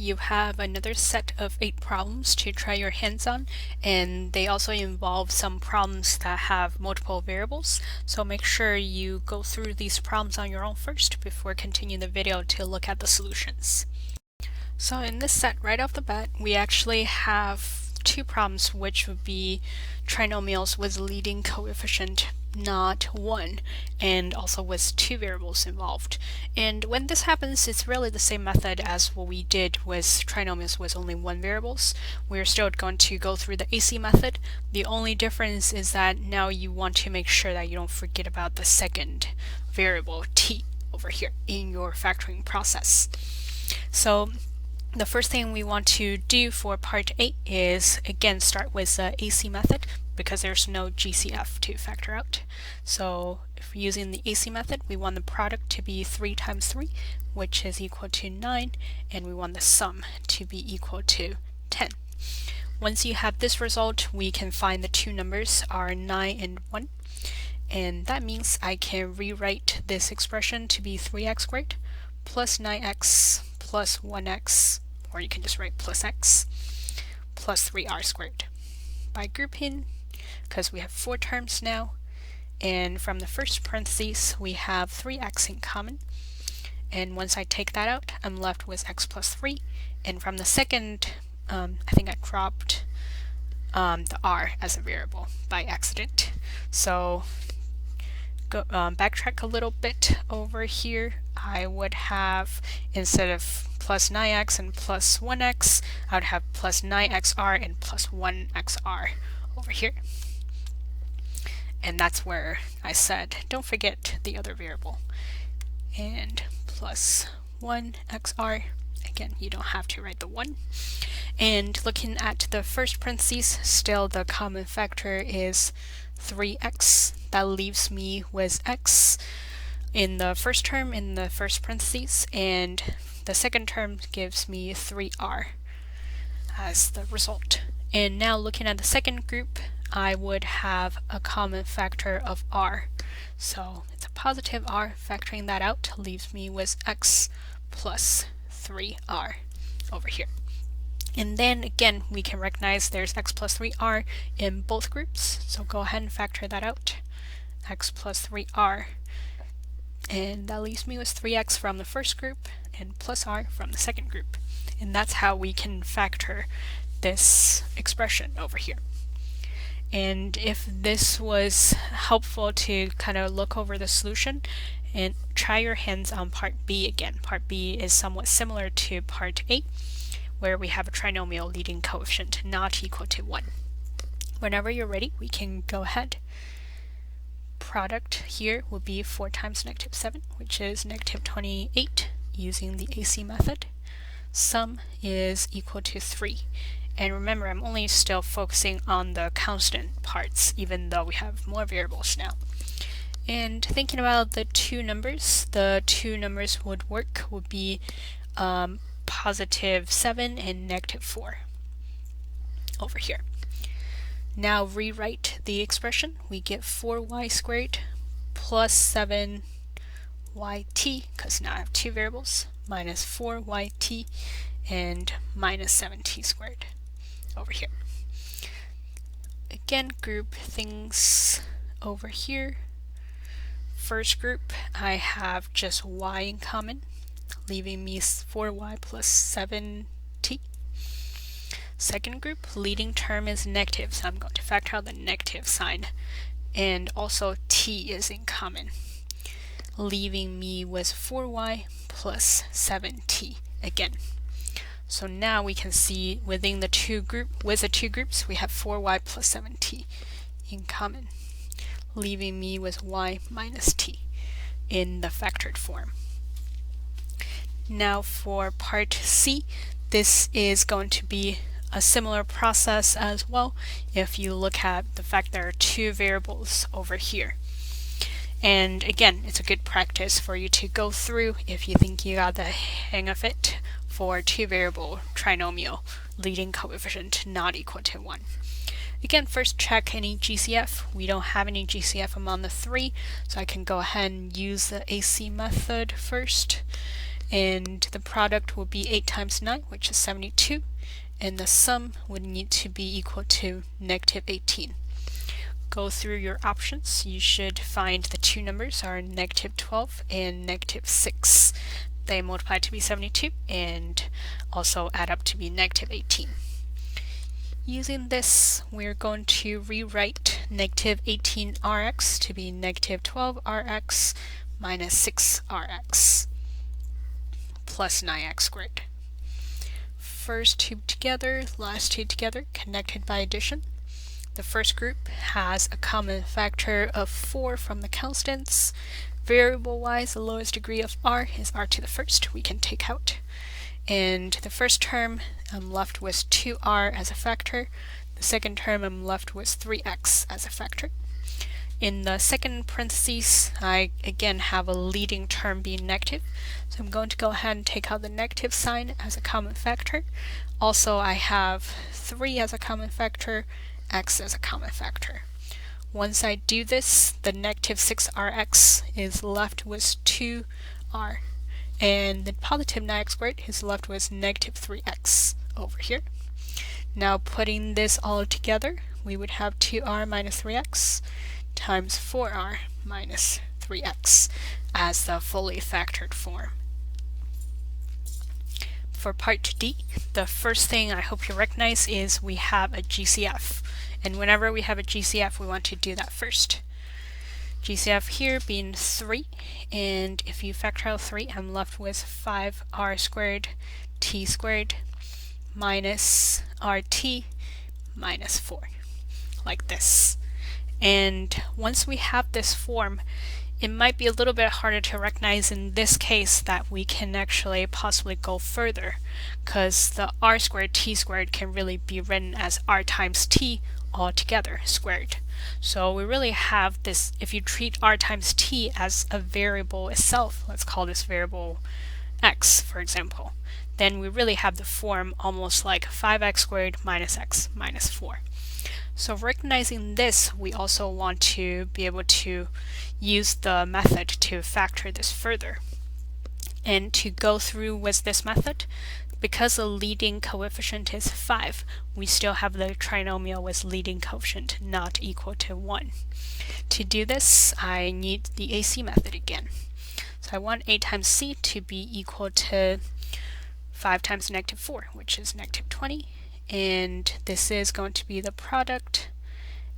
you have another set of 8 problems to try your hands on, and they also involve some problems that have multiple variables, so make sure you go through these problems on your own first before continuing the video to look at the solutions. So in this set, right off the bat, we actually have 2 problems which would be trinomials with leading coefficient not 1, and also with 2 variables involved. And when this happens, it's really the same method as what we did with trinomials with only 1 variables. We're still going to go through the AC method. The only difference is that now you want to make sure that you don't forget about the second variable t over here in your factoring process. So the first thing we want to do for part 8 is again start with the AC method because there's no GCF to factor out. So if we're using the AC method, we want the product to be 3 times 3, which is equal to 9, and we want the sum to be equal to 10. Once you have this result, we can find the two numbers are 9 and 1, and that means I can rewrite this expression to be 3x squared plus 9x plus 1x, or you can just write plus x, plus 3r squared. By grouping, because we have 4 terms now, and from the first parentheses we have 3x in common, and once I take that out, I'm left with x plus 3, and from the second, I think I dropped the r as a variable by accident. So backtrack a little bit over here, I would have, instead of plus 9x and plus 1x, I would have plus 9xr and plus 1xr over here. And that's where I said, don't forget the other variable. And plus 1xr, again, you don't have to write the 1. And looking at the first parentheses, still the common factor is 3x. That leaves me with x in the first term in the first parentheses, and the second term gives me 3r as the result. And now looking at the second group, I would have a common factor of r. So it's a positive r. Factoring that out leaves me with x plus 3r over here. And then again, we can recognize there's x plus 3r in both groups, so go ahead and factor that out. X plus 3r, and that leaves me with 3x from the first group and plus r from the second group. And that's how we can factor this expression over here. And if this was helpful to kind of look over the solution, and try your hands on part B again. Part B is somewhat similar to part A, where we have a trinomial leading coefficient not equal to 1. Whenever you're ready, we can go ahead. Product here will be 4 times negative 7, which is negative 28 using the AC method. Sum is equal to 3. And remember, I'm only still focusing on the constant parts, even though we have more variables now. And thinking about the two numbers would work would be positive 7 and negative 4 over here. Now rewrite the expression. We get 4y squared plus 7yt, because now I have 2 variables, minus 4yt and minus 7t squared over here. Again, group things over here. First group, I have just y in common, leaving me 4y plus 7t. Second group, leading term is negative, so I'm going to factor out the negative sign. And also t is in common, leaving me with 4y plus 7t again. So now we can see within the two groups, we have 4y plus 7t in common, leaving me with y minus t in the factored form. Now for part C, this is going to be a similar process as well if you look at the fact there are 2 variables over here. And again, it's a good practice for you to go through if you think you got the hang of it for 2 variable trinomial leading coefficient not equal to 1. Again, first check any GCF. We don't have any GCF among the 3, so I can go ahead and use the AC method first. and the product will be 8 times 9, which is 72, and the sum would need to be equal to negative 18. Go through your options. You should find the two numbers are negative 12 and negative 6. They multiply to be 72 and also add up to be negative 18. Using this, we're going to rewrite negative 18rx to be negative 12rx minus 6rx plus 9x squared. First two together, last two together, connected by addition. The first group has a common factor of 4 from the constants. Variable-wise, the lowest degree of r is r to the first, we can take out. And the first term, I'm left with 2r as a factor. The second term, I'm left with 3x as a factor. In the second parentheses, I again have a leading term being negative. So I'm going to go ahead and take out the negative sign as a common factor. Also, I have 3 as a common factor, x as a common factor. Once I do this, the negative 6rx is left with 2r, and the positive 9x squared is left with negative 3x over here. Now putting this all together, we would have 2r minus 3x times 4r minus 3x as the fully factored form. For part D, the first thing I hope you recognize is we have a GCF. And whenever we have a GCF, we want to do that first. GCF here being 3, and if you factor out 3, I'm left with 5r squared t squared minus rt minus 4, like this. And once we have this form, it might be a little bit harder to recognize in this case that we can actually possibly go further, because the r squared t squared can really be written as r times t all together squared. So we really have this, if you treat r times t as a variable itself, let's call this variable x for example, then we really have the form almost like 5x squared minus x minus 4. So recognizing this, we also want to be able to use the method to factor this further. And to go through with this method, because the leading coefficient is 5, we still have the trinomial with leading coefficient not equal to 1. To do this, I need the AC method again. So I want a times c to be equal to 5 times negative 4, which is negative 20. And this is going to be the product.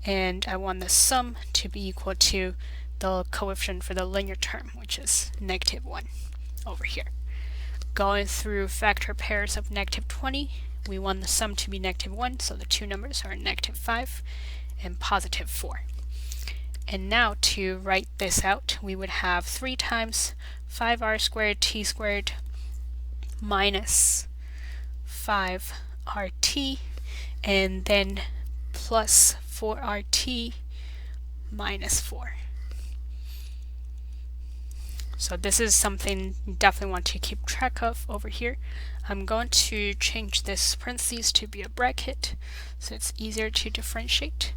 And I want the sum to be equal to the coefficient for the linear term, which is negative 1 over here. Going through factor pairs of negative 20, we want the sum to be negative 1, so the two numbers are negative 5 and positive 4. And now to write this out, we would have 3 times 5r squared t squared minus 5rt, and then plus 4rt minus 4. So this is something you definitely want to keep track of over here. I'm going to change this parentheses to be a bracket so it's easier to differentiate.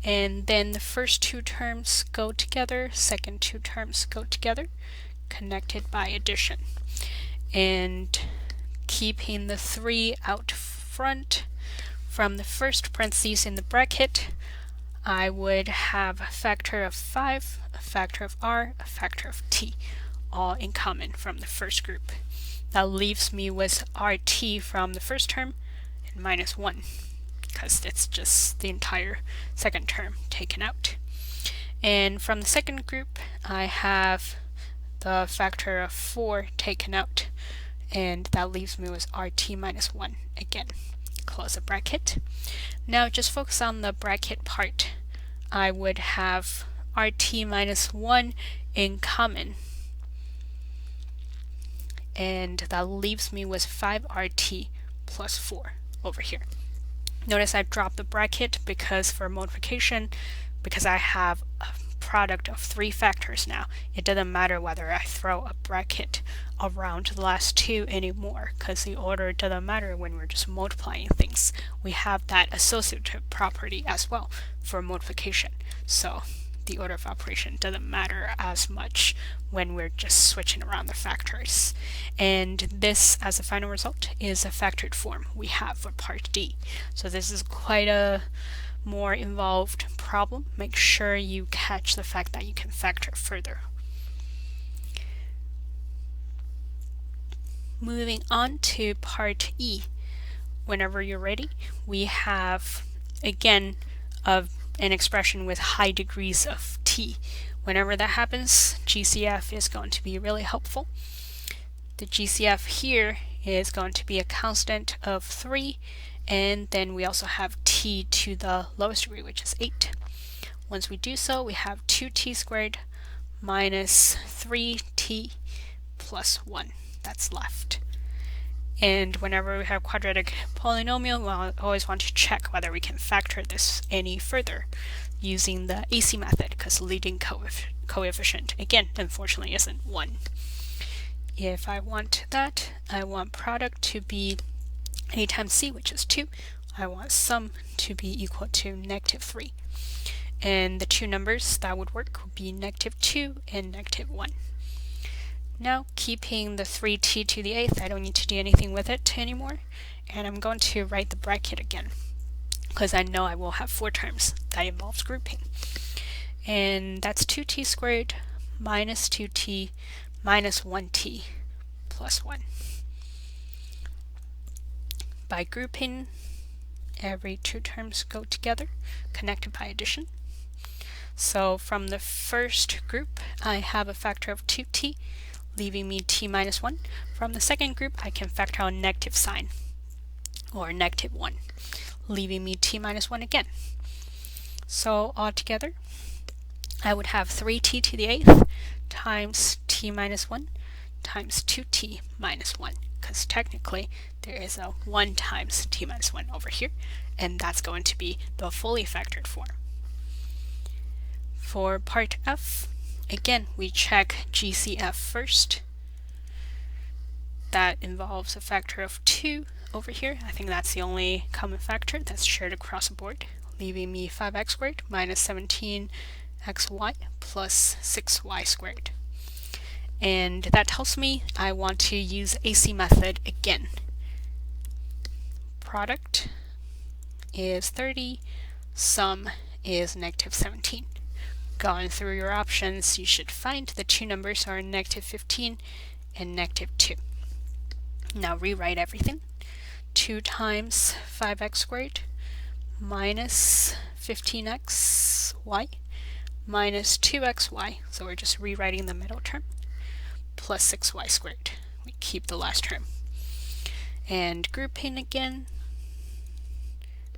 And then the first two terms go together, second two terms go together, connected by addition. And keeping the 3 out front, from the first parentheses in the bracket, I would have a factor of 5, a factor of r, a factor of t, all in common from the first group. That leaves me with rt from the first term and minus 1, because it's just the entire second term taken out. And from the second group, I have the factor of 4 taken out, and that leaves me with rt minus 1 again. Close the bracket. Now just focus on the bracket part. I would have rt minus 1 in common, and that leaves me with 5rt plus 4 over here. Notice I dropped the bracket because for multiplication, because I have a product of 3 factors now, it doesn't matter whether I throw a bracket around the last 2 anymore, because the order doesn't matter when we're just multiplying things. We have that associative property as well for multiplication. So the order of operation doesn't matter as much when we're just switching around the factors. And this, as a final result, is a factored form we have for part D. So this is quite a more involved problem. Make sure you catch the fact that you can factor further. Moving on to part E. Whenever you're ready, we have, again, an expression with high degrees of t. Whenever that happens, GCF is going to be really helpful. The GCF here is going to be a constant of 3, and then we also have t to the lowest degree, which is 8. Once we do so, we have 2t squared minus 3t plus 1 that's left. And whenever we have quadratic polynomial, we'll always want to check whether we can factor this any further using the AC method, because the leading coefficient, again, unfortunately isn't 1. If I want that, I want product to be a times c, which is 2. I want sum to be equal to negative 3. And the two numbers that would work would be negative 2 and negative 1. Now, keeping the 3t to the 8th, I don't need to do anything with it anymore. And I'm going to write the bracket again, because I know I will have 4 terms that involves grouping. And that's 2t squared minus 2t minus 1t plus 1. By grouping, every 2 terms go together, connected by addition. So from the first group, I have a factor of 2t, leaving me t minus 1. From the second group, I can factor out a negative sign, or negative 1, leaving me t minus 1 again. So altogether, I would have 3t to the 8th times t minus 1 times 2t minus 1, because technically there is a 1 times t minus 1 over here, and that's going to be the fully factored form. For part F, again, we check GCF first. That involves a factor of 2 over here. I think that's the only common factor that's shared across the board, leaving me 5x squared minus 17xy plus 6y squared. And that tells me I want to use AC method again. Product is 30, sum is negative 17. Going through your options, you should find the two numbers are negative 15 and negative 2. Now rewrite everything. 2 times 5x squared minus 15xy minus 2xy, so we're just rewriting the middle term, plus 6y squared. We keep the last term. And grouping again,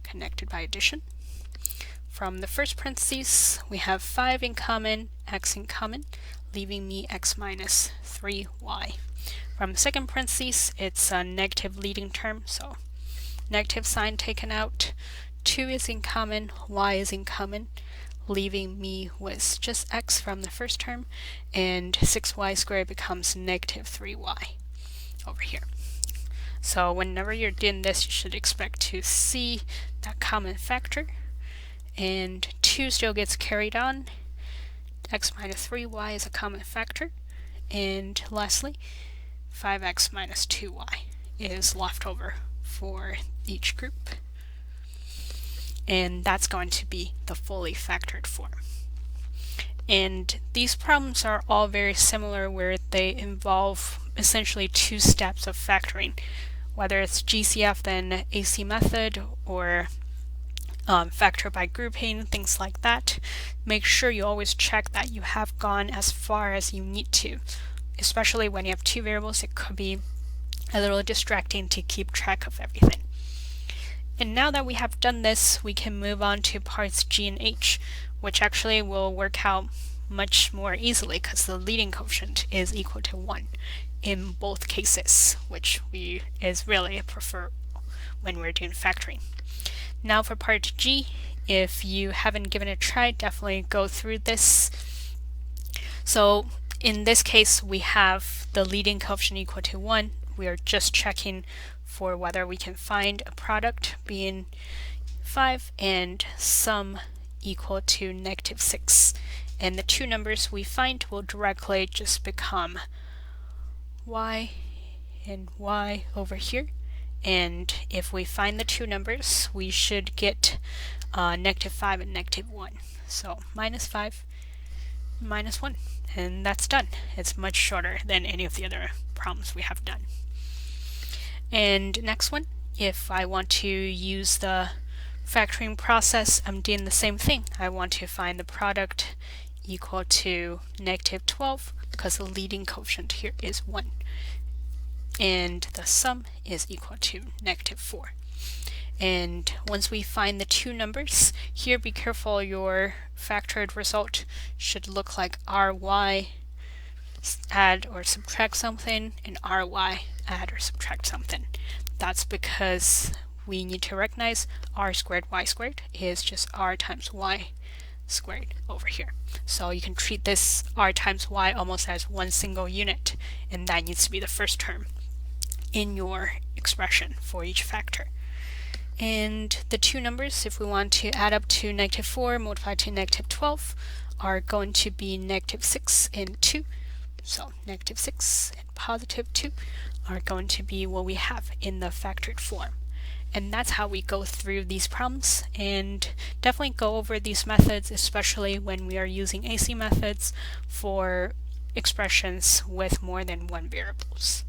connected by addition. From the first parentheses, we have 5 in common, x in common, leaving me x minus 3y. From the second parentheses, it's a negative leading term, so negative sign taken out. 2 is in common, y is in common, leaving me with just x from the first term, and 6y squared becomes negative 3y over here. So whenever you're doing this, you should expect to see that common factor. And 2 still gets carried on. X minus 3y is a common factor. And lastly, 5x minus 2y is left over for each group. And that's going to be the fully factored form. And these problems are all very similar, where they involve essentially 2 steps of factoring, whether it's GCF then AC method, or factor by grouping, things like that. Make sure you always check that you have gone as far as you need to, especially when you have 2 variables. It could be a little distracting to keep track of everything. And now that we have done this, we can move on to parts G and H, which actually will work out much more easily because the leading coefficient is equal to 1 in both cases, which is really preferable when we're doing factoring. Now for part G, if you haven't given it a try, definitely go through this. So in this case, we have the leading coefficient equal to 1. We are just checking for whether we can find a product being 5 and sum equal to negative 6. And the two numbers we find will directly just become y and y over here. And if we find the two numbers, we should get negative 5 and negative 1. So minus 5, minus 1. And that's done. It's much shorter than any of the other problems we have done. And next one, if I want to use the factoring process, I'm doing the same thing. I want to find the product equal to negative 12 because the leading coefficient here is 1. And the sum is equal to negative 4. And once we find the two numbers, here be careful, your factored result should look like ry add or subtract something and ry add or subtract something. That's because we need to recognize r squared y squared is just r times y squared over here. So you can treat this r times y almost as one single unit, and that needs to be the first term in your expression for each factor. And the two numbers, if we want to add up to negative 4 multiplied to negative 12, are going to be negative 6 and 2. So negative 6 and positive 2 are going to be what we have in the factored form. And that's how we go through these problems, and definitely go over these methods, especially when we are using AC methods for expressions with more than one variables.